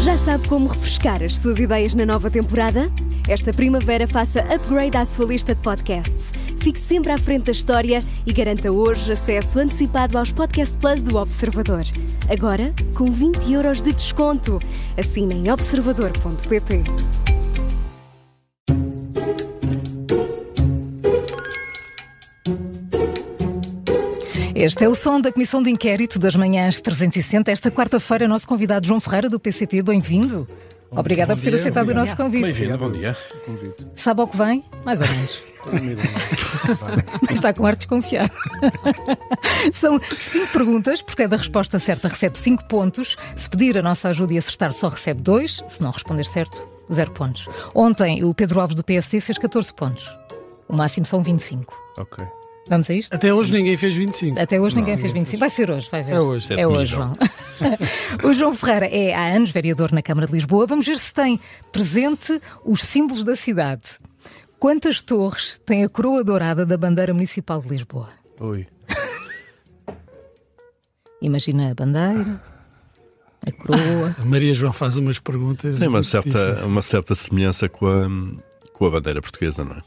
Já sabe como refrescar as suas ideias na nova temporada? Esta primavera faça upgrade à sua lista de podcasts. Fique sempre à frente da história e garanta hoje acesso antecipado aos Podcast Plus do Observador. Agora, com 20€ de desconto. Assine em observador.pt. Este é o som da Comissão de Inquérito das Manhãs 360. Esta quarta-feira, nosso convidado João Ferreira, do PCP. Bem-vindo. Obrigada por ter aceitado o nosso convite. Bem-vindo, bom dia. Sabe ao que vem? Mais ou menos. Mas está com ar de desconfiar. São 5 perguntas, por cada resposta certa recebe 5 pontos. Se pedir a nossa ajuda e acertar, só recebe 2. Se não responder certo, 0 pontos. Ontem, o Pedro Alves do PSD fez 14 pontos. O máximo são 25. Ok. Vamos a isto? Até hoje ninguém fez 25. Até hoje ninguém fez 25. Vai ser hoje, vai ver. É hoje. É hoje, João. O João Ferreira é há anos vereador na Câmara de Lisboa. Vamos ver se tem presente os símbolos da cidade. Quantas torres tem a coroa dourada da bandeira municipal de Lisboa? Oi. Imagina a bandeira, a coroa. A Maria João faz umas perguntas. Tem uma certa semelhança com a bandeira portuguesa, não é?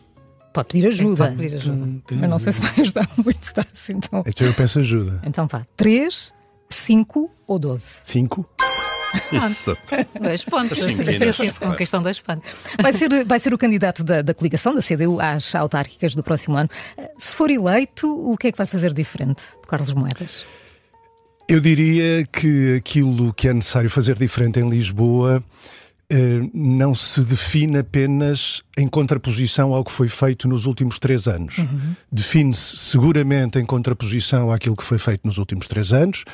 Pode pedir ajuda. Mas não sei se vai ajudar muito, está assim. Então eu peço ajuda. Então vá. 3, 5 ou 12? 5. Isso. 2 pontos. Se conquistam 2 pontos. Vai ser o candidato da coligação, da CDU, às autárquicas do próximo ano. Se for eleito, o que é que vai fazer diferente de Carlos Moedas? Eu diria que aquilo que é necessário fazer diferente em Lisboa não se define apenas em contraposição ao que foi feito nos últimos 3 anos. Define-se seguramente em contraposição àquilo que foi feito nos últimos 3 anos.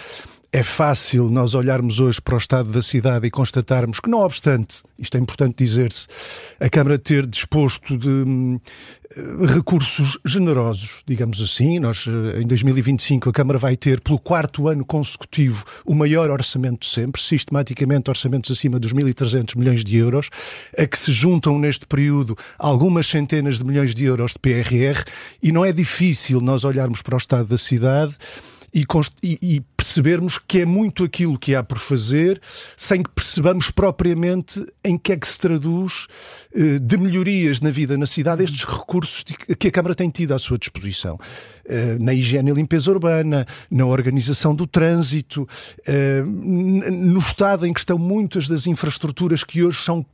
É fácil nós olharmos hoje para o estado da cidade e constatarmos que, não obstante, isto é importante dizer-se, a Câmara ter disposto de recursos generosos, digamos assim. Nós, em 2025, a Câmara vai ter, pelo 4º ano consecutivo, o maior orçamento de sempre, sistematicamente orçamentos acima dos 1.300 milhões de euros, a que se juntam neste período algumas centenas de milhões de euros de PRR, e não é difícil nós olharmos para o estado da cidade e percebermos que é muito aquilo que há por fazer, sem que percebamos propriamente em que é que se traduz de melhorias na vida na cidade estes recursos que a Câmara tem tido à sua disposição. Na higiene e limpeza urbana, na organização do trânsito, no estado em que estão muitas das infraestruturas que hoje são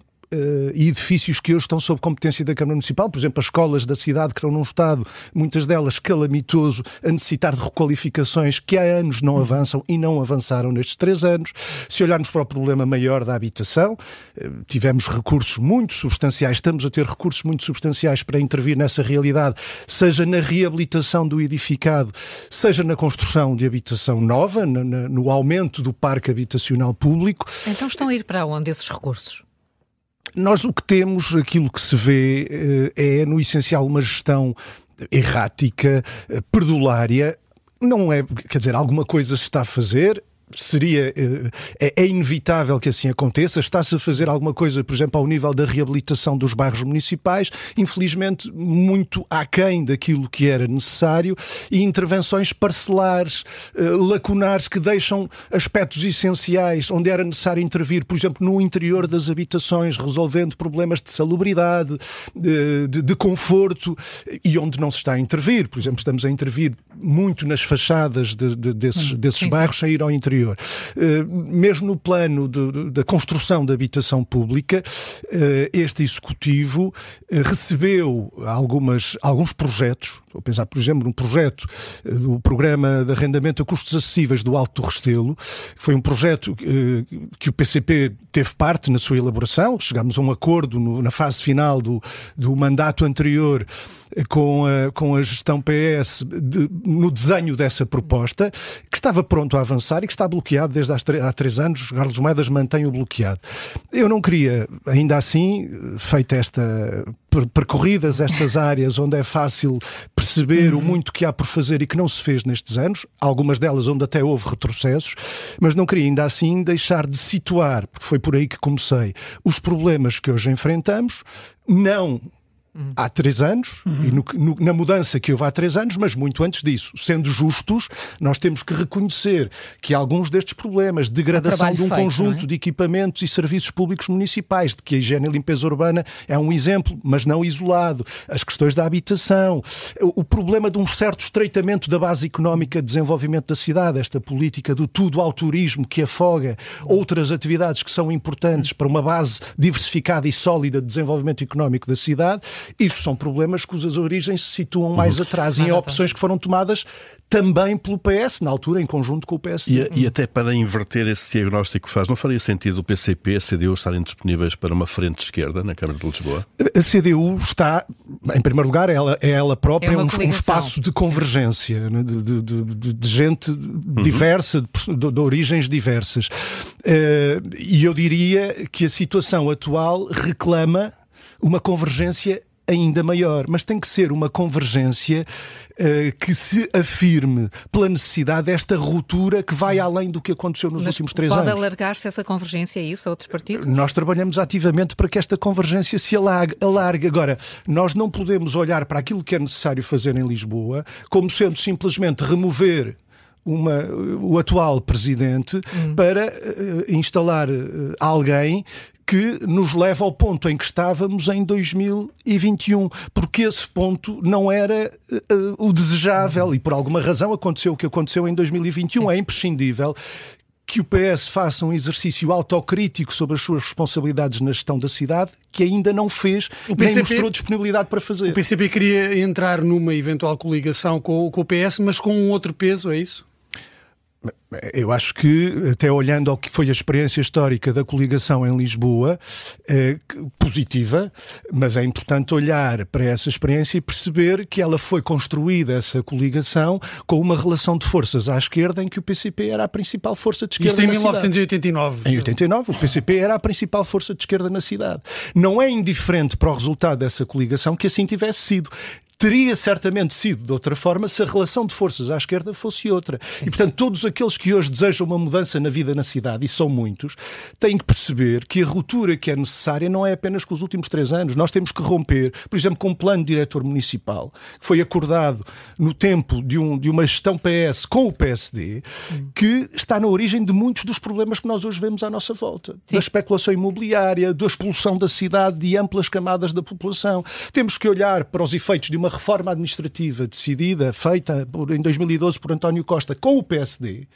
e edifícios que hoje estão sob competência da Câmara Municipal, por exemplo, as escolas da cidade que estão num estado, muitas delas calamitoso, a necessitar de requalificações que há anos não avançam e não avançaram nestes 3 anos. Se olharmos para o problema maior da habitação, tivemos recursos muito substanciais, estamos a ter recursos muito substanciais para intervir nessa realidade, seja na reabilitação do edificado, seja na construção de habitação nova, no aumento do parque habitacional público. Então estão a ir para onde esses recursos? Nós o que temos, aquilo que se vê, é no essencial uma gestão errática, perdulária. Não é, quer dizer, alguma coisa se está a fazer. É inevitável que assim aconteça. Está-se a fazer alguma coisa, por exemplo, ao nível da reabilitação dos bairros municipais, infelizmente muito aquém daquilo que era necessário, e intervenções parcelares, lacunares, que deixam aspectos essenciais onde era necessário intervir, por exemplo, no interior das habitações, resolvendo problemas de salubridade, de conforto, e onde não se está a intervir. Por exemplo, estamos a intervir muito nas fachadas desses bairros, sem ir ao interior. Mesmo no plano da construção da habitação pública, este Executivo recebeu alguns projetos. Estou a pensar, por exemplo, num projeto do Programa de Arrendamento a Custos Acessíveis do Alto do Restelo. Foi um projeto que o PCP teve parte na sua elaboração. Chegámos a um acordo na fase final do mandato anterior com a gestão PS no desenho dessa proposta, que estava pronto a avançar e que está bloqueado desde há 3 anos. Carlos Moedas mantém-o bloqueado. Eu não queria, ainda assim, feita percorridas estas áreas onde é fácil perceber o muito que há por fazer e que não se fez nestes anos, algumas delas onde até houve retrocessos, mas não queria ainda assim deixar de situar, porque foi por aí que comecei, os problemas que hoje enfrentamos, não há 3 anos, e na mudança que houve há 3 anos, mas muito antes disso. Sendo justos, nós temos que reconhecer que alguns destes problemas, degradação de um conjunto de equipamentos e serviços públicos municipais, de que a higiene e limpeza urbana é um exemplo, mas não isolado, as questões da habitação, o problema de um certo estreitamento da base económica de desenvolvimento da cidade, esta política do tudo ao turismo que afoga outras atividades que são importantes para uma base diversificada e sólida de desenvolvimento económico da cidade. Isso são problemas cujas origens se situam mais atrás e em opções que foram tomadas também pelo PS, na altura, em conjunto com o PSD. E até para inverter esse diagnóstico que faz, não faria sentido o PCP e a CDU estarem disponíveis para uma frente de esquerda na Câmara de Lisboa? A CDU está, em primeiro lugar, ela própria um espaço de convergência, de gente diversa, de origens diversas. E eu diria que a situação atual reclama uma convergência ainda maior, mas tem que ser uma convergência que se afirme pela necessidade desta ruptura que vai além do que aconteceu nos últimos 3 anos. Pode alargar-se essa convergência a isso, a outros partidos? Nós trabalhamos ativamente para que esta convergência se alargue. Agora, nós não podemos olhar para aquilo que é necessário fazer em Lisboa como sendo simplesmente remover o atual presidente para instalar alguém que nos leva ao ponto em que estávamos em 2021, porque esse ponto não era o desejável e por alguma razão aconteceu o que aconteceu em 2021. É imprescindível que o PS faça um exercício autocrítico sobre as suas responsabilidades na gestão da cidade, que ainda não fez, nem mostrou disponibilidade para fazer. O PCP queria entrar numa eventual coligação com o PS, mas com um outro peso, é isso? Eu acho que, até olhando ao que foi a experiência histórica da coligação em Lisboa, é positiva, mas é importante olhar para essa experiência e perceber que ela foi construída, essa coligação, com uma relação de forças à esquerda em que o PCP era a principal força de esquerda na cidade. Isto em 1989. Em 89, o PCP era a principal força de esquerda na cidade. Não é indiferente para o resultado dessa coligação que assim tivesse sido. Teria certamente sido de outra forma se a relação de forças à esquerda fosse outra. E, portanto, todos aqueles que hoje desejam uma mudança na vida na cidade, e são muitos, têm que perceber que a ruptura que é necessária não é apenas com os últimos 3 anos. Nós temos que romper, por exemplo, com um plano diretor municipal que foi acordado no tempo de uma gestão PS com o PSD, que está na origem de muitos dos problemas que nós hoje vemos à nossa volta. Sim. Da especulação imobiliária, da expulsão da cidade de amplas camadas da população. Temos que olhar para os efeitos de uma reforma administrativa decidida, feita em 2012 por António Costa com o PSD,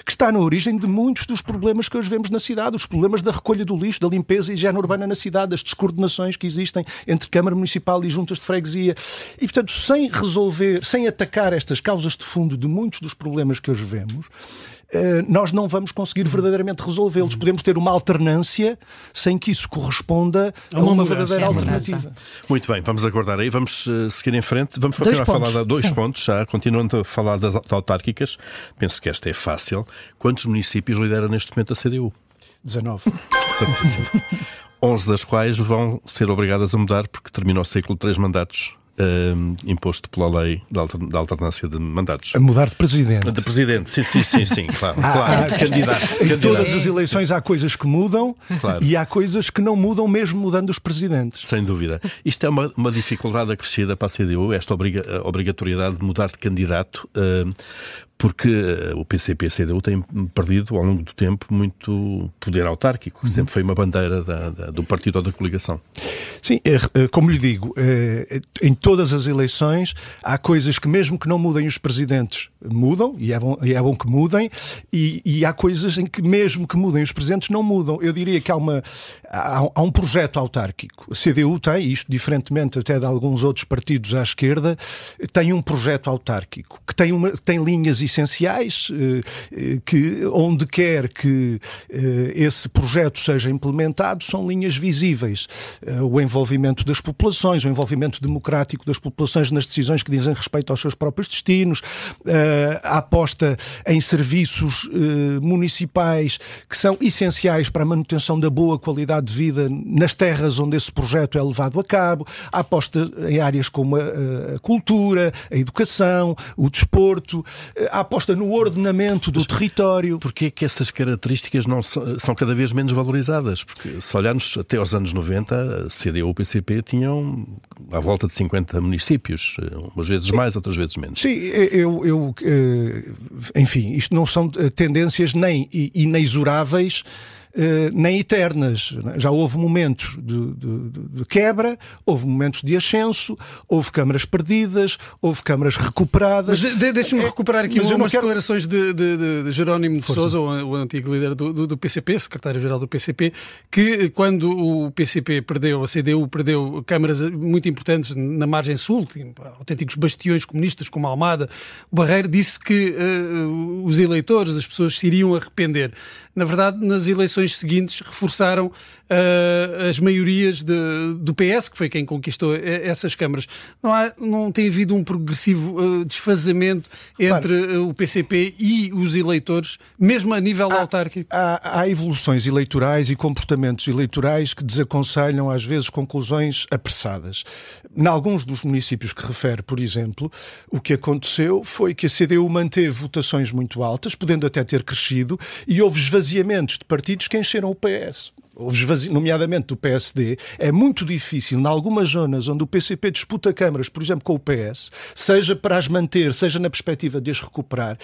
que está na origem de muitos dos problemas que hoje vemos na cidade, os problemas da recolha do lixo, da limpeza e higiene urbana na cidade, as descoordenações que existem entre Câmara Municipal e juntas de freguesia. E, portanto, sem resolver, sem atacar estas causas de fundo de muitos dos problemas que hoje vemos, nós não vamos conseguir verdadeiramente resolvê-los. Podemos ter uma alternância sem que isso corresponda a uma verdadeira alternativa. Muito bem, vamos aguardar aí, vamos seguir em frente. Vamos continuar a falar de 2 pontos, já continuando a falar das autárquicas. Penso que esta é fácil. Quantos municípios lidera neste momento a CDU? 19. 11 das quais vão ser obrigadas a mudar porque termina o ciclo de 3 mandatos. Imposto pela lei da alternância de mandatos. A mudar de presidente. De presidente, sim, claro. Candidato. Em todas as eleições há coisas que mudam, claro, e há coisas que não mudam mesmo mudando os presidentes. Sem dúvida. Isto é uma dificuldade acrescida para a CDU, esta obrigatoriedade de mudar de candidato, porque o PCP e a CDU têm perdido ao longo do tempo muito poder autárquico, que sempre foi uma bandeira do partido ou da coligação. Sim, como lhe digo, em todas as eleições há coisas que mesmo que não mudem os presidentes mudam, e é bom que mudem, e há coisas em que mesmo que mudem os presidentes não mudam. Eu diria que há um projeto autárquico. A CDU tem, isto diferentemente até de alguns outros partidos à esquerda, tem um projeto autárquico, que tem linhas essenciais, que onde quer que esse projeto seja implementado, são linhas visíveis. O envolvimento das populações, o envolvimento democrático das populações nas decisões que dizem respeito aos seus próprios destinos, a aposta em serviços municipais que são essenciais para a manutenção da boa qualidade de vida nas terras onde esse projeto é levado a cabo, a aposta em áreas como a cultura, a educação, o desporto, a a aposta no ordenamento do território. Porquê é que essas características não são cada vez menos valorizadas? Porque se olharmos até aos anos 90, a CDU e o PCP tinham à volta de 50 municípios, umas vezes mais, outras vezes menos. Sim, enfim, isto não são tendências nem inexoráveis, nem eternas. Já houve momentos de quebra, houve momentos de ascenso, houve câmaras perdidas, houve câmaras recuperadas. Mas deixa-me recuperar aqui umas declarações de Jerónimo de Sousa, o antigo líder do PCP, secretário-geral do PCP, que quando o PCP perdeu, a CDU perdeu câmaras muito importantes na margem sul, autênticos bastiões comunistas como a Almada, o Barreiro, disse que os eleitores, as pessoas se iriam arrepender. Na verdade, nas eleições seguintes reforçaram as maiorias do PS, que foi quem conquistou essas câmaras. Não tem havido um progressivo desfazamento entre o PCP e os eleitores, mesmo a nível autárquico? Há evoluções eleitorais e comportamentos eleitorais que desaconselham, às vezes, conclusões apressadas. Em alguns dos municípios que refere, por exemplo, o que aconteceu foi que a CDU manteve votações muito altas, podendo até ter crescido, e houve esvaziamentos de partidos que encheram o PS. Nomeadamente do PSD. É muito difícil, em algumas zonas onde o PCP disputa câmaras, por exemplo, com o PS, seja para as manter, seja na perspectiva de as recuperar,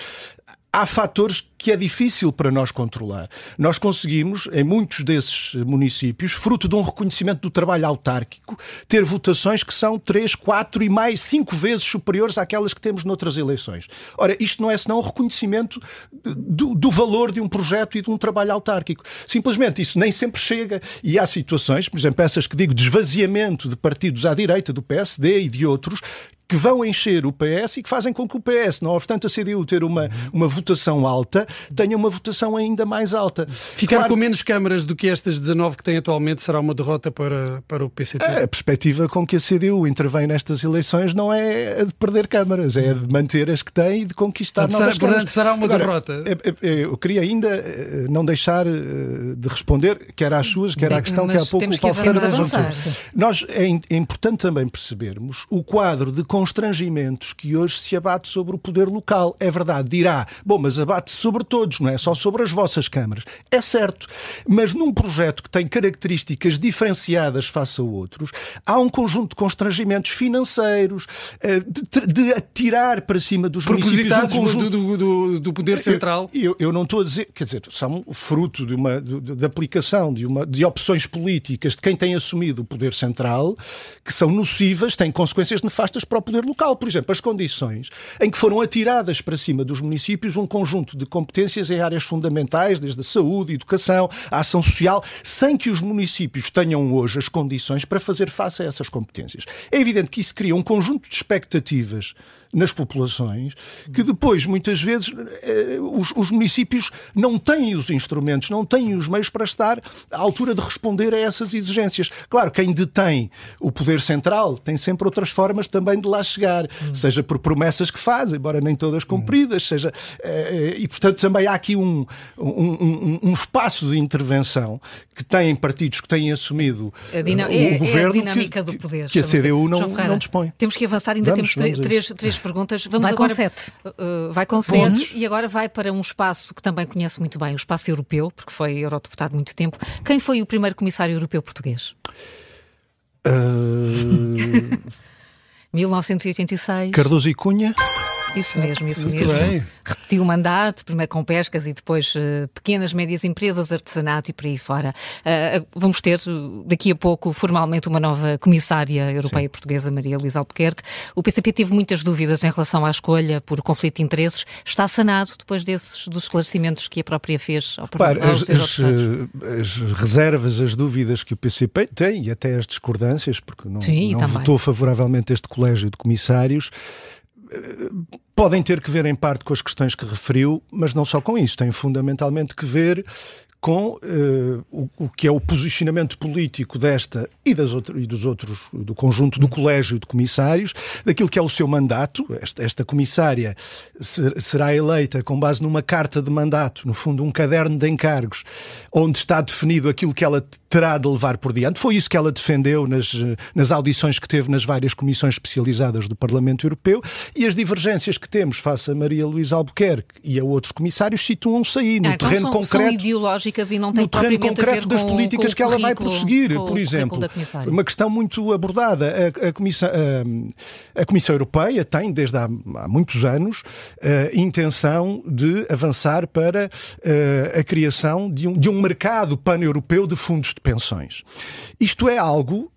há fatores que é difícil para nós controlar. Nós conseguimos, em muitos desses municípios, fruto de um reconhecimento do trabalho autárquico, ter votações que são 3, 4 e mais 5 vezes superiores àquelas que temos noutras eleições. Ora, isto não é senão um reconhecimento do valor de um projeto e de um trabalho autárquico. Simplesmente isso nem sempre chega. E há situações, por exemplo, essas que digo de esvaziamento de partidos à direita, do PSD e de outros, que vão encher o PS e que fazem com que o PS, não obstante a CDU ter uma votação alta, tenha uma votação ainda mais alta. Ficar com menos câmaras do que estas 19 que tem atualmente será uma derrota para o PCP? A perspectiva com que a CDU intervém nestas eleições não é a de perder câmaras, é a de manter as que tem e de conquistar novas câmaras. Portanto, será uma derrota? Eu queria ainda não deixar de responder, quer às suas, quer à questão que há pouco o Paulo Ferreira levantou. É importante também percebermos o quadro de constrangimentos que hoje se abate sobre o poder local. É verdade, dirá, bom, mas abate-se sobre todos, não é só sobre as vossas câmaras. É certo, mas num projeto que tem características diferenciadas face a outros, há um conjunto de constrangimentos financeiros, de atirar para cima dos municípios um conjunto do poder central. Eu não estou a dizer, quer dizer, são fruto de aplicação de opções políticas de quem tem assumido o poder central, que são nocivas, têm consequências nefastas para o poder local. Por exemplo, as condições em que foram atiradas para cima dos municípios um conjunto de competências em áreas fundamentais, desde a saúde, a educação, a ação social, sem que os municípios tenham hoje as condições para fazer face a essas competências. É evidente que isso cria um conjunto de expectativas nas populações, que depois, muitas vezes, os municípios não têm os instrumentos, não têm os meios para estar à altura de responder a essas exigências. Claro, quem detém o poder central tem sempre outras formas também de lá chegar, seja por promessas que faz, embora nem todas cumpridas, seja... E, portanto, também há aqui um espaço de intervenção que têm partidos que têm assumido o governo, a dinâmica do poder, que a CDU não dispõe. Temos que avançar, ainda temos três perguntas. Vamos vai agora, com 7. Vai com 7 e agora vai para um espaço que também conhece muito bem, o espaço europeu, porque foi eurodeputado muito tempo. Quem foi o primeiro comissário europeu português? 1986. Cardoso e Cunha? Isso mesmo, isso Muito mesmo. bem. Repetiu o mandato, primeiro com pescas e depois pequenas, médias empresas, artesanato e por aí fora. Vamos ter daqui a pouco formalmente uma nova comissária europeia portuguesa, Maria Luísa Albuquerque. O PCP teve muitas dúvidas em relação à escolha por conflito de interesses. Está sanado depois dos esclarecimentos que a própria fez aos eurodeputados? As reservas, as dúvidas que o PCP tem e até as discordâncias, porque não votou favoravelmente este colégio de comissários, podem ter que ver em parte com as questões que referiu, mas não só com isso, tem fundamentalmente que ver com o que é o posicionamento político desta e dos outros, do conjunto do colégio de comissários, daquilo que é o seu mandato. Esta comissária será eleita com base numa carta de mandato, no fundo um caderno de encargos, onde está definido aquilo que ela terá de levar por diante. Foi isso que ela defendeu nas audições que teve nas várias comissões especializadas do Parlamento Europeu, e as divergências que temos face a Maria Luísa Albuquerque e a outros comissários situam-se aí no terreno concreto. São ideológicas e não têm propriamente a ver das políticas que ela vai prosseguir. Por exemplo, uma questão muito abordada. A Comissão Europeia tem, desde há muitos anos, a intenção de avançar para a criação de um mercado pan-europeu de fundos de pensões. Isto é algo,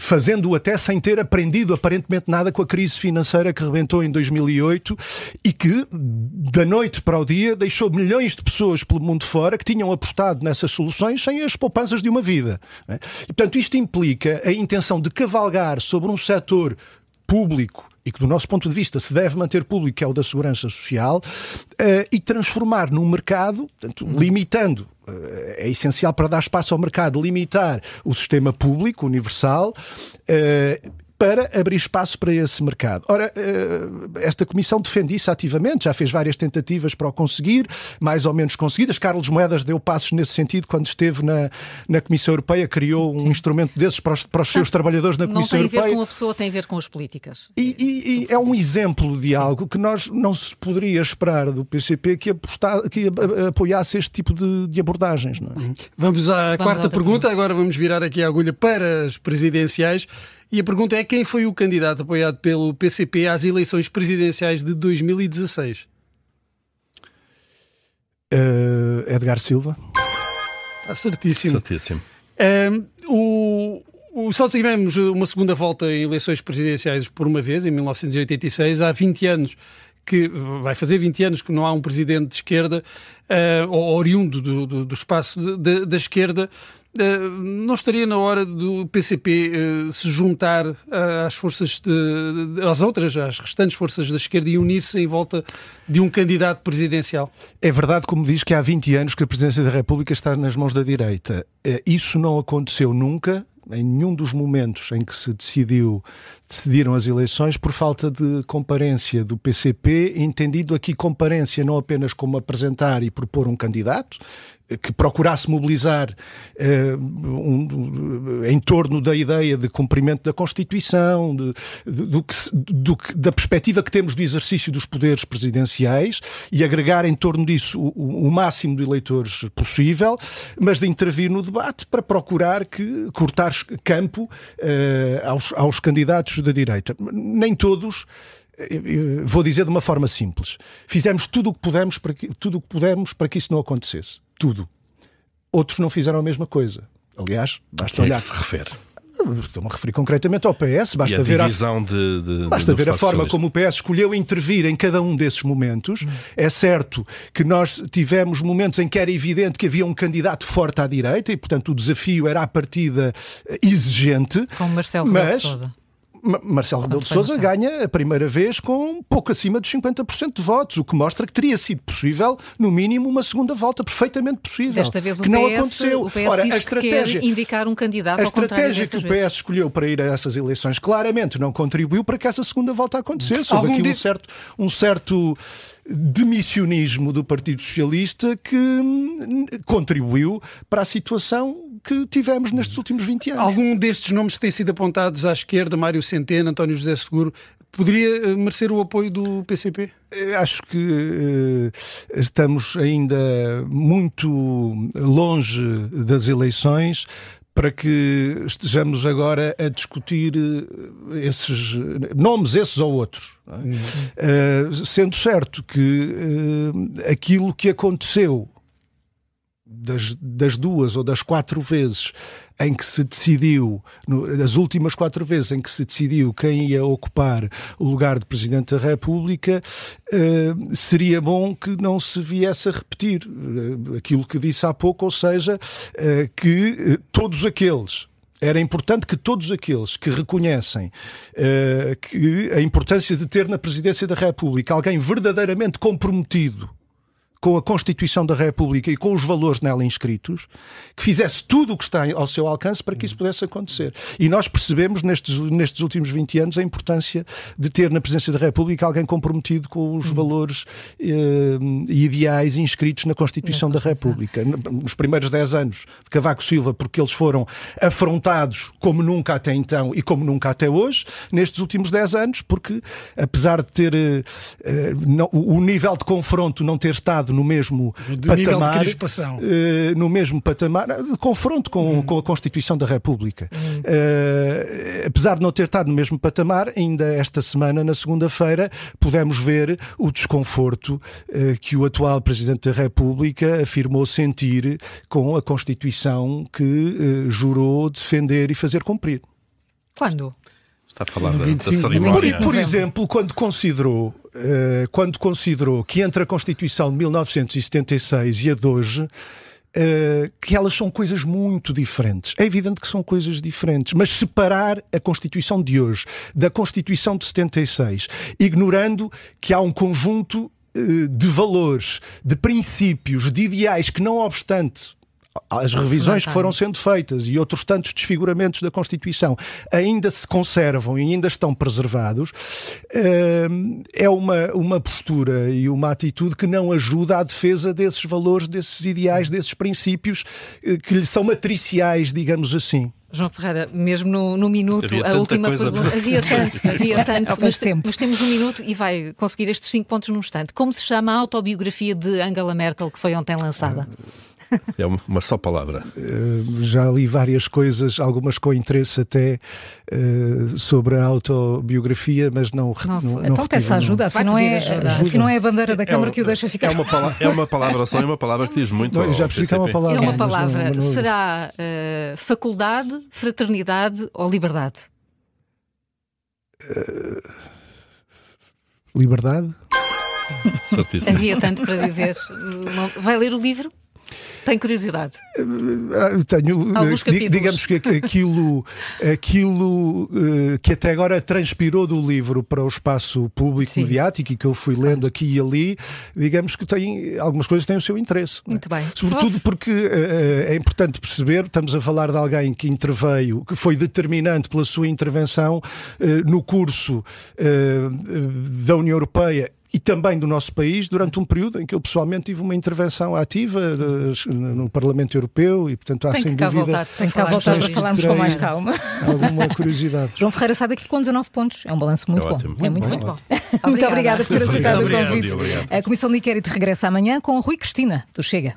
fazendo-o até sem ter aprendido aparentemente nada com a crise financeira que rebentou em 2008 e que, da noite para o dia, deixou milhões de pessoas pelo mundo fora que tinham apostado nessas soluções sem as poupanças de uma vida. E, portanto, isto implica a intenção de cavalgar sobre um setor público e que, do nosso ponto de vista, se deve manter público, que é o da segurança social, e transformar num mercado, portanto, limitando, é essencial para dar espaço ao mercado, limitar o sistema público, universal, para abrir espaço para esse mercado. Ora, esta Comissão defende isso ativamente, já fez várias tentativas para o conseguir, mais ou menos conseguidas. Carlos Moedas deu passos nesse sentido quando esteve na Comissão Europeia, criou um instrumento desses para os seus trabalhadores na Comissão Europeia. Não tem a ver com a pessoa, tem a ver com as políticas. E é um exemplo de algo que nós não se poderia esperar do PCP que apoiasse este tipo de abordagens. Não é? Vamos à quarta pergunta. Agora vamos virar aqui a agulha para as presidenciais. E a pergunta é: quem foi o candidato apoiado pelo PCP às eleições presidenciais de 2016? Edgar Silva. Está certíssimo. Certíssimo. Só tivemos uma segunda volta em eleições presidenciais por uma vez, em 1986, há 20 anos. Que vai fazer 20 anos que não há um presidente de esquerda, ou oriundo do espaço da esquerda. Não estaria na hora do PCP se juntar às forças às restantes forças da esquerda e unir-se em volta de um candidato presidencial? É verdade, como diz, que há 20 anos que a presidência da República está nas mãos da direita. Isso não aconteceu nunca, em nenhum dos momentos em que se decidiram as eleições, por falta de comparência do PCP, entendido aqui comparência não apenas como apresentar e propor um candidato, que procurasse mobilizar em torno da ideia de cumprimento da Constituição, da perspectiva que temos do exercício dos poderes presidenciais e agregar em torno disso o máximo de eleitores possível, mas de intervir no debate para procurar cortar campo aos candidatos da direita. Nem todos. Vou dizer de uma forma simples. Fizemos tudo o que pudemos para que isso não acontecesse. Tudo. Outros não fizeram a mesma coisa. Aliás, basta olhar... A que se refere? Estou-me a referir concretamente ao PS. Basta ver a forma como o PS escolheu intervir em cada um desses momentos. É certo que nós tivemos momentos em que era evidente que havia um candidato forte à direita e, portanto, o desafio era à partida exigente. Como Marcelo Rebelo de Sousa. Marcelo Rebelo de Sousa ganha a primeira vez com pouco acima dos 50% de votos, o que mostra que teria sido possível, no mínimo, uma segunda volta perfeitamente possível. Desta vez que não aconteceu. O PS diz que quer indicar um candidato ao contrário. A estratégia que o PS escolheu para ir a essas eleições claramente não contribuiu para que essa segunda volta acontecesse. Houve aqui um certo demissionismo do Partido Socialista que contribuiu para a situação que tivemos nestes últimos 20 anos. Algum destes nomes que têm sido apontados à esquerda, Mário Centeno, António José Seguro, poderia merecer o apoio do PCP? Acho que estamos ainda muito longe das eleições para que estejamos agora a discutir esses nomes, esses ou outros. Não é? Sendo certo que aquilo que aconteceu das 2 ou das 4 vezes em que se decidiu, das últimas 4 vezes em que se decidiu quem ia ocupar o lugar de Presidente da República, seria bom que não se viesse a repetir aquilo que disse há pouco, ou seja, que todos aqueles... Era importante que todos aqueles que reconhecem que a importância de ter na Presidência da República alguém verdadeiramente comprometido com a Constituição da República e com os valores nela inscritos, que fizesse tudo o que está ao seu alcance para que isso pudesse acontecer. E nós percebemos nestes últimos 20 anos a importância de ter na Presidência da República alguém comprometido com os valores e ideais inscritos na Constituição da República. Nos primeiros 10 anos de Cavaco Silva, porque eles foram afrontados como nunca até então e como nunca até hoje, nestes últimos 10 anos, porque apesar de ter o nível de confronto não ter estado no mesmo patamar, no mesmo patamar de confronto com a Constituição da República. Apesar de não ter estado no mesmo patamar, ainda esta semana, na segunda-feira, pudemos ver o desconforto que o atual Presidente da República afirmou sentir com a Constituição que jurou defender e fazer cumprir. Quando? Está a falar da cerimónia. Por exemplo, quando considerou que entre a Constituição de 1976 e a de hoje, que elas são coisas muito diferentes. É evidente que são coisas diferentes, mas separar a Constituição de hoje da Constituição de 76, ignorando que há um conjunto de valores, de princípios, de ideais que, não obstante as revisões que foram sendo feitas e outros tantos desfiguramentos da Constituição ainda se conservam e ainda estão preservados, é uma postura e uma atitude que não ajuda à defesa desses valores, desses ideais, desses princípios que lhe são matriciais, digamos assim. João Ferreira, mesmo no minuto, a última pergunta. Havia tanto, mas temos um minuto e vai conseguir estes 5 pontos num instante. Como se chama a autobiografia de Angela Merkel que foi ontem lançada? É uma só palavra. Já li várias coisas, algumas com interesse até sobre a autobiografia, mas não então peça ajuda, assim não é a bandeira da Câmara que o deixa ficar. É uma palavra só, é uma palavra que diz muito. Não, já percebi que é uma palavra. É uma palavra. Não... Será faculdade, fraternidade ou liberdade? Liberdade? Certíssimo. Havia tanto para dizer. Vai ler o livro? Tem curiosidade? Tenho. Digamos que aquilo que até agora transpirou do livro para o espaço público mediático e que eu fui lendo aqui e ali, digamos que algumas coisas têm o seu interesse. Muito bem. Sobretudo porque é importante perceber, estamos a falar de alguém que interveio, que foi determinante pela sua intervenção no curso da União Europeia e também do nosso país, durante um período em que eu pessoalmente tive uma intervenção ativa no Parlamento Europeu e, portanto, há sem dúvida... Tem que cá voltar para falarmos com mais calma. Alguma curiosidade. João Ferreira sai daqui com 19 pontos. É um balanço muito bom. É muito bom. Muito obrigada por ter aceitado o convite. A Comissão de Inquérito regressa amanhã com Rui Cristina, do Chega.